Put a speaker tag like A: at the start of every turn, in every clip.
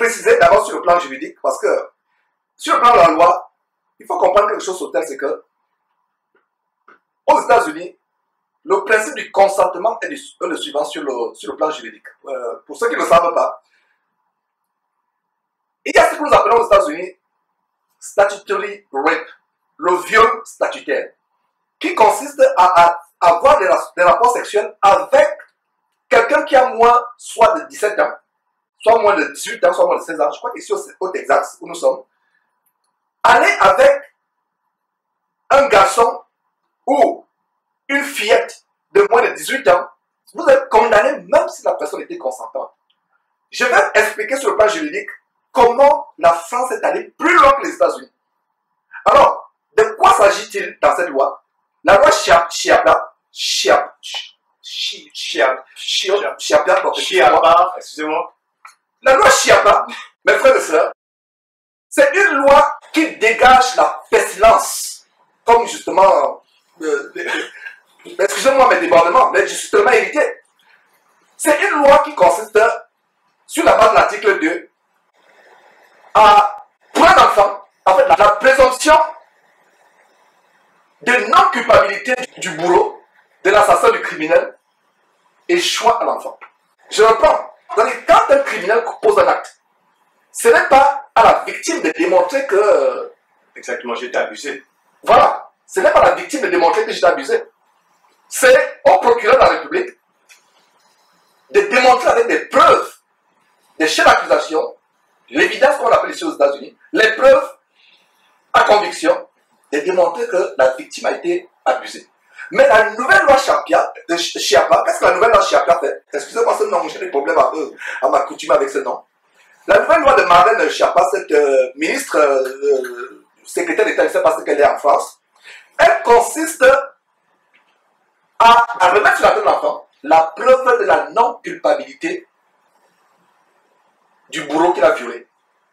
A: préciser d'abord sur le plan juridique, parce que sur le plan de la loi, il faut comprendre quelque chose sur tel, c'est que aux États-Unis, le principe du consentement est le suivant sur le plan juridique. Pour ceux qui ne le savent pas, il y a ce que nous appelons aux États-Unis statutory rape, le viol statutaire, qui consiste à avoir des rapports sexuels avec quelqu'un qui a moins soit de 17 ans, soit moins de 18 ans, soit moins de 16 ans. Je crois qu'ici au Texas, où nous sommes, aller avec un garçon ou une fillette de moins de 18 ans, vous êtes condamné même si la personne était consentante. Je vais expliquer sur le plan juridique comment la France est allée plus loin que les États-Unis. Alors, de quoi s'agit-il dans cette loi? La loi Chiappa,
B: excusez-moi.
A: La loi Chiappa, mes frères et sœurs, c'est une loi qui dégage la pestilence, comme justement, excusez-moi mes débordements, mais je suis tellement irrité. C'est une loi qui consiste, sur la base de l'article 2, pour un enfant, en fait, la présomption de non-culpabilité du bourreau, de l'assassin, du criminel, échoue à l'enfant. Je reprends. Quand un criminel pose un acte, ce n'est pas à la victime de démontrer que...
B: Exactement, j'ai été abusé.
A: Voilà. Ce n'est pas à la victime de démontrer que j'étais abusé. C'est au procureur de la République de démontrer avec des preuves, des chefs d'accusation, l'évidence qu'on appelle ici aux États-Unis, les preuves à conviction, de démontrer que la victime a été abusée. Mais la nouvelle loi Chiappa, qu'est-ce que la nouvelle loi Chiappa fait? Excusez-moi ce nom, j'ai des problèmes à m'accoutumer avec ce nom. La nouvelle loi de Marlène Schiappa, cette ministre secrétaire d'État, je ne sais pas ce qu'elle est en France, elle consiste à remettre sur la tête de l'enfant la preuve de la non-culpabilité du bourreau qu'il a violé.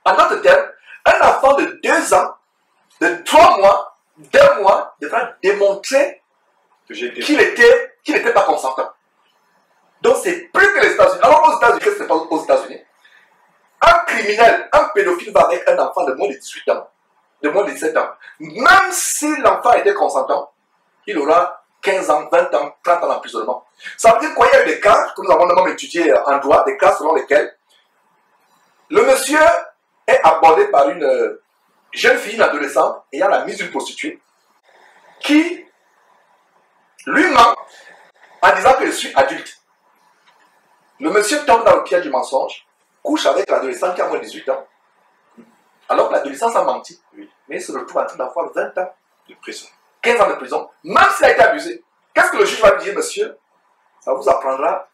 A: En d'autres termes, un enfant de 2 ans, de 3 mois, 2 mois, devra démontrer qu'il n'était pas consentant. Donc c'est plus que les États-Unis. Alors aux États-Unis, qu'est-ce qui se passe aux États-Unis? Un criminel, un pédophile va avec un enfant de moins de 18 ans, de moins de 17 ans. Même si l'enfant était consentant, il aura 15 ans, 20 ans, 30 ans d'emprisonnement. Ça veut dire qu'il y a eu des cas que nous avons notamment étudiés en droit, des cas selon lesquels le monsieur est abordé par une jeune fille, une adolescente, ayant la mise d'une prostituée, qui lui ment en disant que je suis adulte. Le monsieur tombe dans le piège du mensonge, couche avec l'adolescent qui a moins de 18 ans, alors que l'adolescent a menti. Oui. Mais il se retrouve en train d'avoir 20 ans de prison, 15 ans de prison, même s'il a été abusé. Qu'est-ce que le juge va lui dire, monsieur? Ça vous apprendra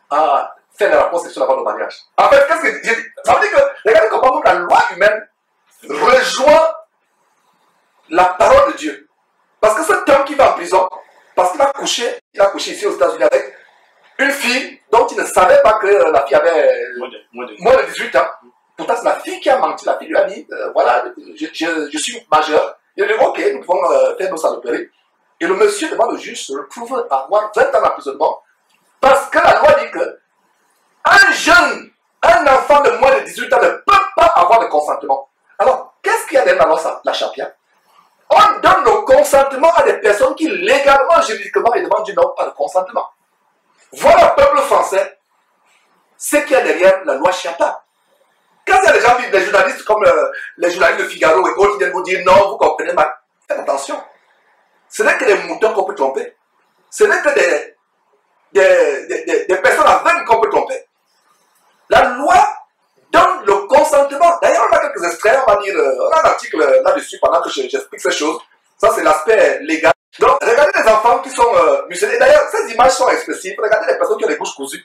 A: à faire les rapports sexuels avant le mariage. En fait, qu'est-ce que j'ai dit? Ça veut dire que, regardez comment la loi humaine rejoint la parole de Dieu. Parce que cet homme qui va en prison, parce qu'il a couché ici aux États-Unis avec une fille dont il ne savait pas que la fille avait moins de 18 ans. Pourtant, c'est la fille qui a menti. La fille lui a dit, voilà, je suis majeur. Il a dit, ok, nous pouvons faire nos saloperies. Et le monsieur devant le juge se retrouve à avoir 20 ans d'emprisonnement parce que la loi dit que un enfant de moins de 18 ans ne peut pas avoir de consentement. Alors, qu'est-ce qu'il y a derrière la loi, la Chiappa? On donne le consentement à des personnes qui, légalement, juridiquement, ils demandent du non, pas de consentement. Voilà, peuple français, ce qu'il y a derrière la loi Chiappa. Quand il y a des gens, des journalistes comme les journalistes de Figaro et autres qui viennent vous dire non, vous comprenez mal, faites attention. Ce n'est que des moutons qu'on peut tromper. Ce n'est que des personnes aveugles qu'on peut tromper. La loi donne le consentement. D'ailleurs, on a quelques extraits, on va dire, on a un article là-dessus pendant que j'explique ces choses. Ça, c'est l'aspect légal. Donc, regardez les enfants qui sont muselés. D'ailleurs, ces images sont expressives. Regardez les personnes qui ont les bouches cousues.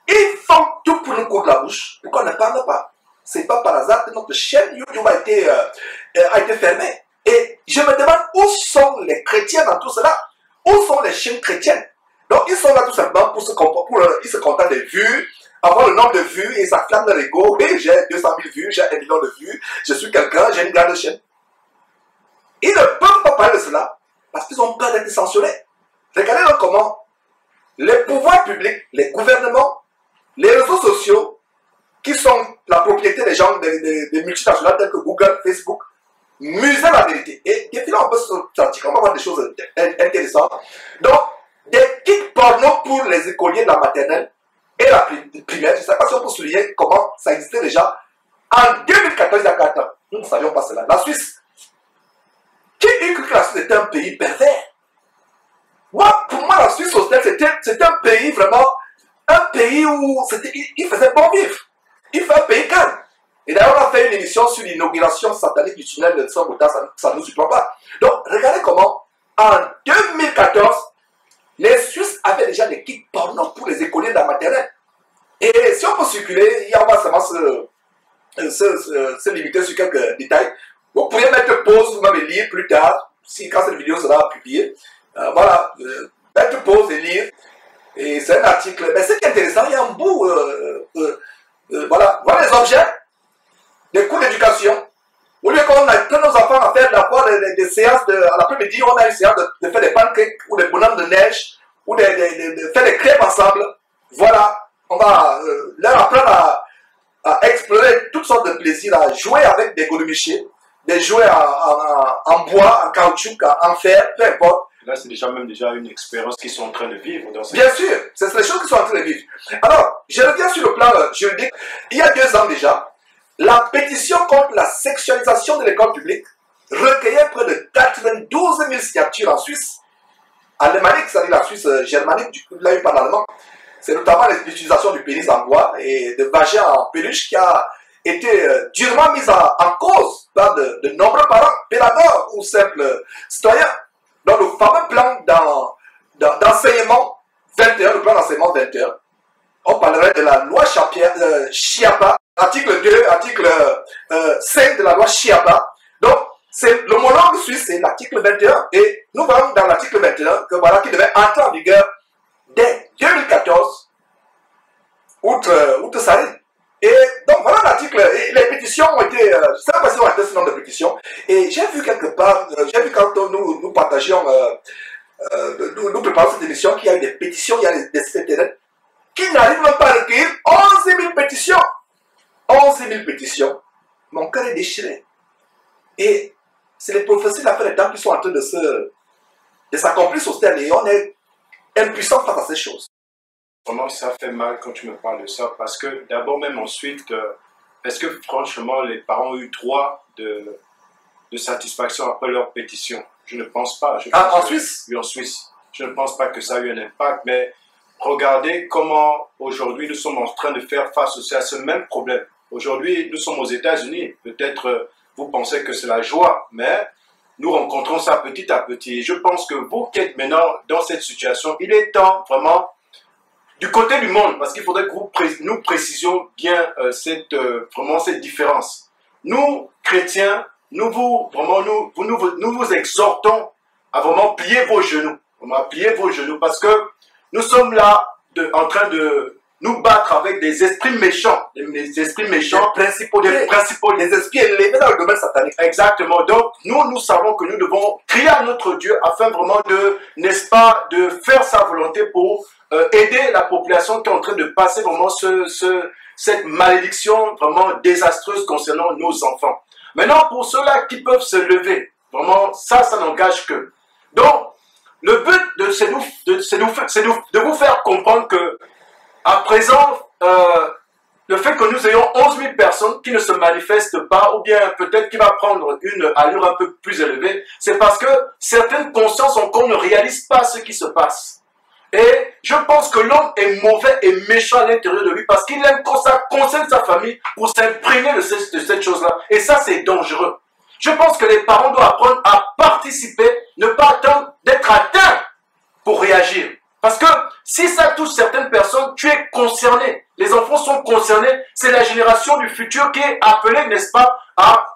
A: Ils font tout pour nous coudre la bouche, et qu'on ne parle pas. C'est pas par hasard que notre chaîne YouTube a été fermée. Et je me demande où sont les chrétiens dans tout cela? Où sont les chaînes chrétiennes? Donc, ils sont là tout simplement pour ils se contentent des vues, avoir le nombre de vues et ça flamme leur ego. Oui, j'ai 200 000 vues, j'ai 1 million de vues, je suis quelqu'un, j'ai une grande chaîne. Ils ne peuvent pas parler de cela parce qu'ils ont peur d'être censurés. Regardez donc comment les pouvoirs publics, les gouvernements, les réseaux sociaux qui sont la propriété des gens, des multinationales telles que Google, Facebook, muser la vérité. Et définitivement, on peut se sentir, on va voir des choses intéressantes. Donc, des kits porno pour les écoliers de la maternelle et la primaire. Je ne sais pas si on peut souligner comment ça existait déjà. En 2014, il y a 4 ans, nous ne savions pas cela. La Suisse, qui eût cru que la Suisse était un pays pervers? Moi, pour moi, la Suisse, c'était un pays vraiment, un pays où il faisait bon vivre. Il fait un pays calme. Et d'ailleurs, on a fait une émission sur l'inauguration satanique du tunnel de Sambota, ça ne nous surprend pas. Donc, regardez comment, en 2014, les Suisses avaient déjà des kits porno pour les écoliers de la maternelle. Et si on peut circuler, on va seulement se limiter sur quelques détails. Vous pourriez mettre pause, vous m'avez lire plus tard, quand cette vidéo sera publiée. Voilà, mettre pause et lire. Et c'est un article. Mais ce qui est intéressant, il y a un bout. Voilà les objets, des cours d'éducation. Au lieu qu'on apprenne nos enfants à faire d'abord des séances, à l'après-midi, on a une séance de faire des pancakes ou des bonhommes de neige ou de faire des crêpes ensemble. Voilà, on va leur apprendre à explorer toutes sortes de plaisirs, à jouer avec des gourmichés, des jouets en bois, en caoutchouc, en fer, peu importe.
B: Là, c'est déjà une expérience qu'ils sont en train de vivre.
A: Bien sûr, c'est les choses qu'ils sont en train de vivre. Alors, je reviens sur le plan juridique. Il y a 2 ans déjà, la pétition contre la sexualisation de l'école publique recueillait près de 92 000 signatures en Suisse. Alémanique, c'est-à-dire la Suisse germanique, du coup, là, il parle allemand. C'est notamment l'utilisation du pénis en bois et de vagin en peluche qui a été durement mise en cause par de nombreux parents, pédagogues ou simples citoyens. Dans le fameux plan d'enseignement 21, le plan d'enseignement 21, on parlerait de la loi Chiapa, article 2, article 5 de la loi Chiapa. Donc, c'est l'homologue suisse, c'est l'article 21. Et nous voyons dans l'article 21 que voilà, qui devait entrer en vigueur dès 2014, outre Sarine. Et donc voilà l'article, les pétitions ont été, je ne sais pas si on a été ce nombre de pétitions, et j'ai vu quelque part, j'ai vu quand nous partagions, nous préparons cette émission, qu'il y a eu des pétitions, il y a des sites internet, qui n'arrivent même pas à recueillir 11 000 pétitions. 11 000 pétitions. Mon cœur est déchiré. Et c'est les prophéties de la fin des temps qui sont en train de s'accomplir sur terre, et on est impuissant face à ces choses.
B: Vraiment, ça fait mal quand tu me parles de ça, parce que d'abord, même ensuite, est-ce que franchement, les parents ont eu droit de satisfaction après leur pétition? Je ne pense pas.
A: En Suisse?
B: Oui, en Suisse. Je ne pense pas que ça a eu un impact, mais regardez comment aujourd'hui nous sommes en train de faire face aussi à ce même problème. Aujourd'hui, nous sommes aux États-Unis. Peut-être vous pensez que c'est la joie, mais nous rencontrons ça petit à petit. Je pense que vous qui êtes maintenant dans cette situation, il est temps vraiment du côté du monde, parce qu'il faudrait que nous précisions bien vraiment cette différence. Nous, chrétiens, nous vous exhortons à vraiment plier vos genoux. Plier vos genoux, parce que nous sommes là en train de nous battre avec des esprits méchants. Des esprits méchants, des esprits élevés dans le domaine satanique. Exactement. Donc, nous savons que nous devons crier à notre Dieu afin vraiment n'est-ce pas, de faire sa volonté pour aider la population qui est en train de passer vraiment cette malédiction vraiment désastreuse concernant nos enfants. Maintenant, pour ceux-là qui peuvent se lever, vraiment, ça n'engage que. Donc, le but, c'est de vous faire comprendre que, à présent, le fait que nous ayons 11 000 personnes qui ne se manifestent pas, ou bien peut-être qui va prendre une allure un peu plus élevée, c'est parce que certaines consciences encore ne réalisent pas ce qui se passe. Et je pense que l'homme est mauvais et méchant à l'intérieur de lui parce qu'il aime quand ça concerne sa famille pour s'imprégner de cette chose-là. Et ça, c'est dangereux. Je pense que les parents doivent apprendre à participer, ne pas attendre d'être atteints pour réagir. Parce que si ça touche certaines personnes, tu es concerné. Les enfants sont concernés. C'est la génération du futur qui est appelée, n'est-ce pas, à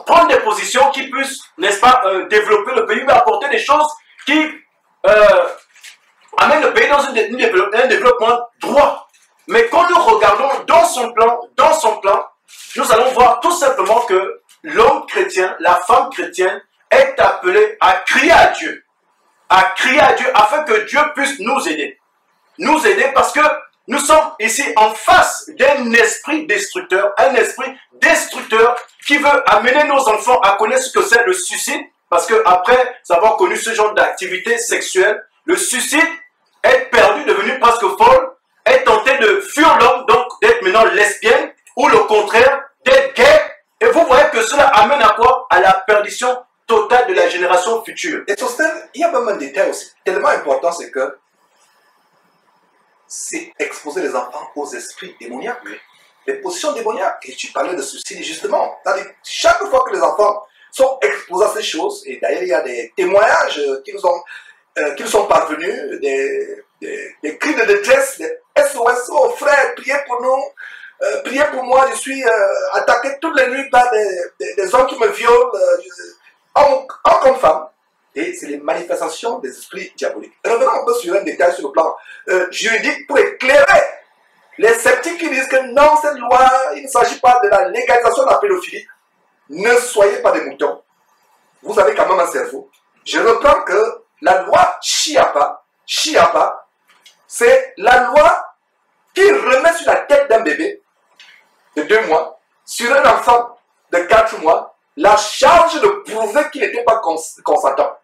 B: prendre des positions qui puissent, n'est-ce pas, développer le pays, mais apporter des choses qui amènent le pays dans un développement droit. Mais quand nous regardons dans son plan, nous allons voir tout simplement que l'homme chrétien, la femme chrétienne est appelée à crier à Dieu afin que Dieu puisse nous aider. Nous aider parce que nous sommes ici en face d'un esprit destructeur, qui veut amener nos enfants à connaître ce que c'est le suicide, parce qu'après avoir connu ce genre d'activité sexuelle, le suicide est perdu, devenu presque folle, est tenté de fuir l'homme, donc d'être maintenant lesbienne, ou le contraire, d'être gay. Et vous voyez que cela amène à quoi? À la perdition totale de la génération future.
A: Et Tostel, il y a même un détail aussi tellement important, c'est que c'est exposer les enfants aux esprits démoniaques, les positions démoniaques. Et tu parlais de suicide justement. Chaque fois que les enfants sont exposés à ces choses, et d'ailleurs il y a des témoignages qui nous sont parvenus, des cris de détresse, des SOS, oh frère, priez pour nous, priez pour moi, je suis attaqué toutes les nuits par des hommes qui me violent, homme comme femme. Et c'est les manifestations des esprits diaboliques. Revenons un peu sur un détail sur le plan juridique pour éclairer les sceptiques qui disent que non, cette loi, il ne s'agit pas de la légalisation de la pédophilie. Ne soyez pas des moutons. Vous avez quand même un cerveau. Je reprends que la loi Chiapa, c'est la loi qui remet sur la tête d'un bébé de 2 mois, sur un enfant de 4 mois, la charge de prouver qu'il n'était pas consentant.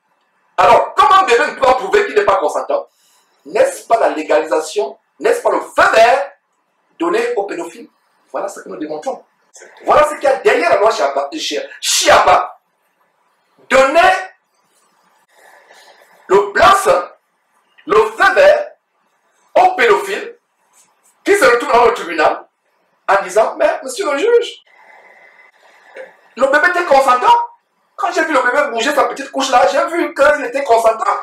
A: Alors, comment un bébé ne peut pas prouver qu'il n'est pas consentant? N'est-ce pas la légalisation, n'est-ce pas le feu vert donné aux pédophiles? Voilà ce que nous démontrons. Voilà ce qu'il y a derrière la loi Chiapa. Donner le blanc-seing, le feu vert aux pédophiles qui se retrouvent dans le tribunal en disant, mais monsieur le juge, le bébé était consentant. Quand j'ai vu le bébé bouger sa petite couche là, j'ai vu qu'il était consentant.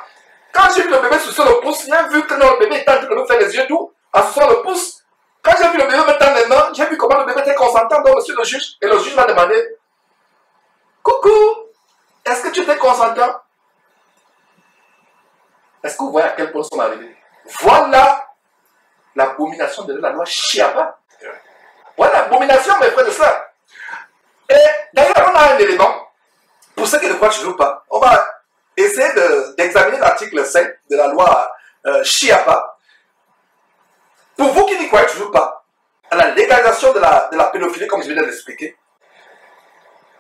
A: Quand j'ai vu le bébé sucer le pouce, j'ai vu que non, le bébé était en train de me faire les yeux doux en suçant le pouce. Quand j'ai vu le bébé me tendre les mains, j'ai vu comment le bébé était consentant. Donc monsieur le juge, et le juge m'a demandé, coucou, est-ce que tu étais consentant? Est-ce que vous voyez à quel point nous sommes arrivés? Voilà l'abomination de la loi Chiapa. Voilà l'abomination, mes frères et sœurs. Et d'ailleurs, on a un élément. Pour ceux qui ne croient toujours pas, on va essayer d'examiner l'article 5 de la loi Chiapa. Pour vous qui n'y croyez toujours pas à la légalisation de la pédophilie, comme je viens de l'expliquer,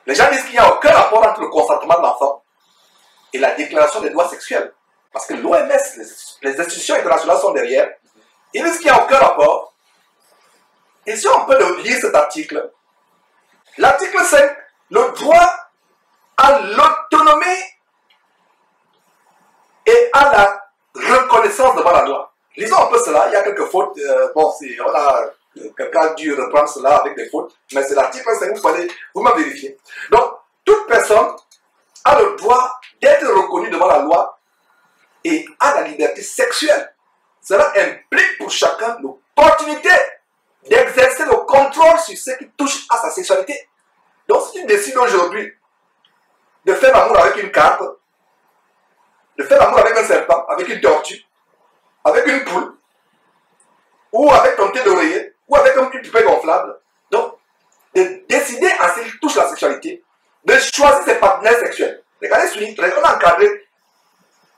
A: les gens disent qu'il n'y a aucun rapport entre le consentement de l'enfant et la déclaration des droits sexuels. Parce que l'OMS, les institutions internationales sont derrière. Ils disent qu'il n'y a aucun rapport. Et si on peut lire cet article, l'article 5, le droit à l'autonomie et à la reconnaissance devant la loi. Lisons un peu cela, il y a quelques fautes. Bon, si on a quelqu'un a dû reprendre cela avec des fautes, mais c'est l'article 5, vous pouvez vous-même vérifier. Donc, toute personne a le droit d'être reconnue devant la loi et a la liberté sexuelle. Cela implique pour chacun l'opportunité d'exercer le contrôle sur ce qui touche à sa sexualité. Donc, si tu décides aujourd'hui de faire l'amour avec une carpe, de faire l'amour avec un serpent, avec une tortue, avec une poule, ou avec ton thé d'oreiller, ou avec un petit poupée gonflable, donc, de décider en ce qui touche la sexualité, de choisir ses partenaires sexuels. Regardez, on a encadré,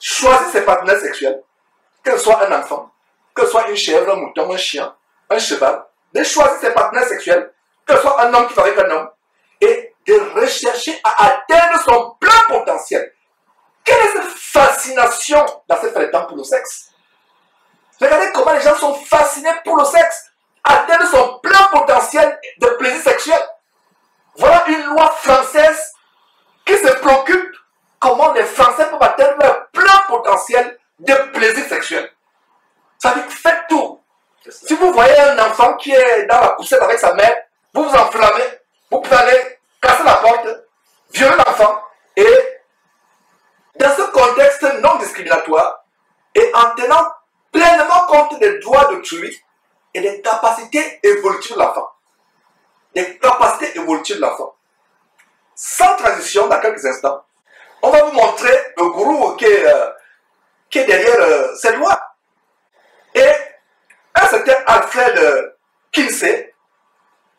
A: choisir ses partenaires sexuels, que ce soit un enfant, que ce soit une chèvre, un mouton, un chien, un cheval, de choisir ses partenaires sexuels, que ce soit un homme qui fait avec un homme, et de rechercher à atteindre son plein potentiel. Quelle est cette fascination dans cette temps pour le sexe? Regardez comment les gens sont fascinés pour le sexe, atteindre son plein potentiel de plaisir sexuel. Voilà une loi française qui se préoccupe comment les Français peuvent atteindre leur plein potentiel de plaisir sexuel. Ça veut dire faites tout. Si vous voyez un enfant qui est dans la poussette avec sa mère, vous vous enflammez, vous pouvez aller casser la porte, violer l'enfant, et dans ce contexte non discriminatoire, et en tenant pleinement compte des droits d'autrui et des capacités évolutives de l'enfant. Des capacités évolutives de l'enfant. Sans transition, dans quelques instants, on va vous montrer le gourou qui est derrière cette loi. Et un certain Alfred Kinsey,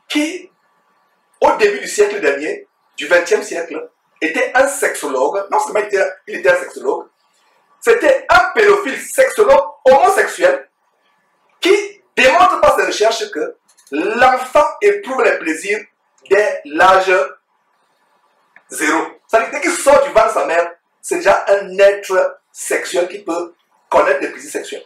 A: qui, au début du siècle dernier, du XXe siècle, était un sexologue. Non seulement il était un sexologue, c'était un pédophile sexologue homosexuel qui démontre plaisir dès l'âge 0. Ça veut dire dès qu'il sort du ventre de sa mère, c'est déjà un être sexuel qui peut connaître des plaisirs sexuels.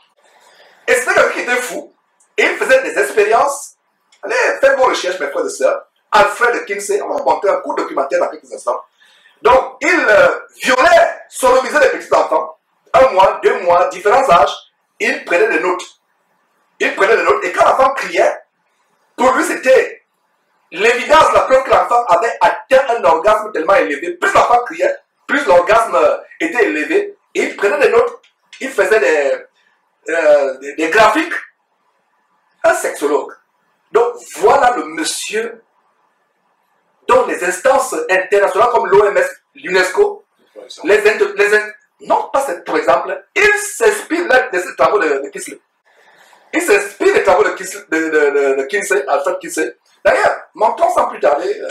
A: Et c'était quelqu'un qui était fou. Et il faisait des expériences. Allez, faites vos recherches, mes frères et sœurs. Alfred Kinsey, on va montrer un court documentaire dans quelques instants. Donc, il violait, sodomisait les petits enfants. 1 mois, 2 mois, différents âges. Il prenait des notes. Il prenait des notes. Et quand l'enfant criait, pour lui, c'était l'évidence, la preuve que l'enfant avait atteint un orgasme tellement élevé. Plus l'enfant criait, plus l'orgasme était élevé. Et il prenait des notes. Il faisait des graphiques. Un sexologue. Donc, voilà le monsieur dont les instances internationales comme l'OMS, l'UNESCO, non, pas pour exemple, il s'inspire de ces travaux de Kinsey. Il s'inspire des travaux de Kinsey, Alfred Kinsey. D'ailleurs, montrons sans plus tarder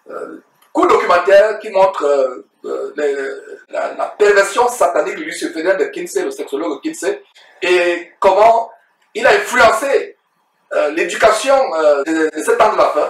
A: un court documentaire qui montre la perversion satanique luciférienne de Kinsey, le sexologue Kinsey, et comment il a influencé l'éducation de cet angle de la fin.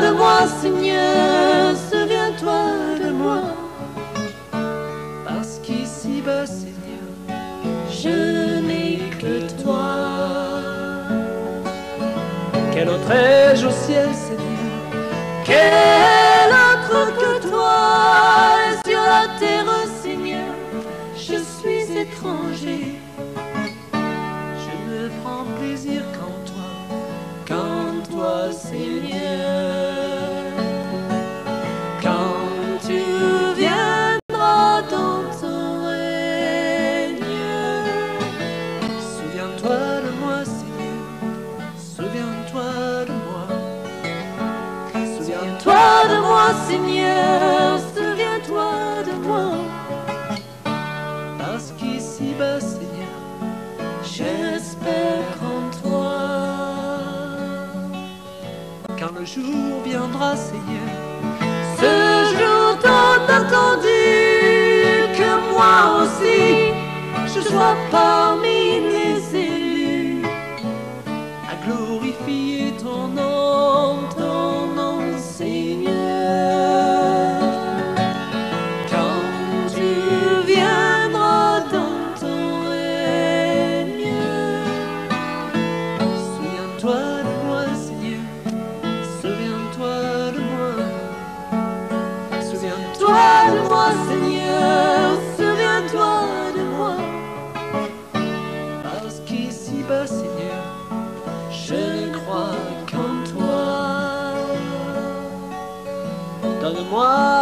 C: de moi, Seigneur, souviens-toi de moi. Parce qu'ici-bas, Seigneur, je n'ai que toi. Quel autre ai-je au ciel, Seigneur? Quel autre que toi? Et sur la terre, Seigneur, je suis étranger. Je ne prends plaisir qu'en toi, Seigneur. Quand tu viendras dans ton règne, souviens-toi de moi, Seigneur. Souviens-toi de moi. Souviens-toi de moi, Seigneur. Souviens-toi de moi. Parce qu'ici-bas, Seigneur, j'espère en toi. Quand le jour viendra, Seigneur, ce jour tant attendu, que moi aussi je sois parmi les élus, à glorifier ton nom, Seigneur. Quand tu viendras dans ton règne, souviens-toi de moi, Seigneur. Souviens-toi de moi. Souviens-toi de moi, Seigneur. Souviens-toi de moi. Parce qu'ici-bas, Seigneur, je ne crois qu'en toi. Donne-moi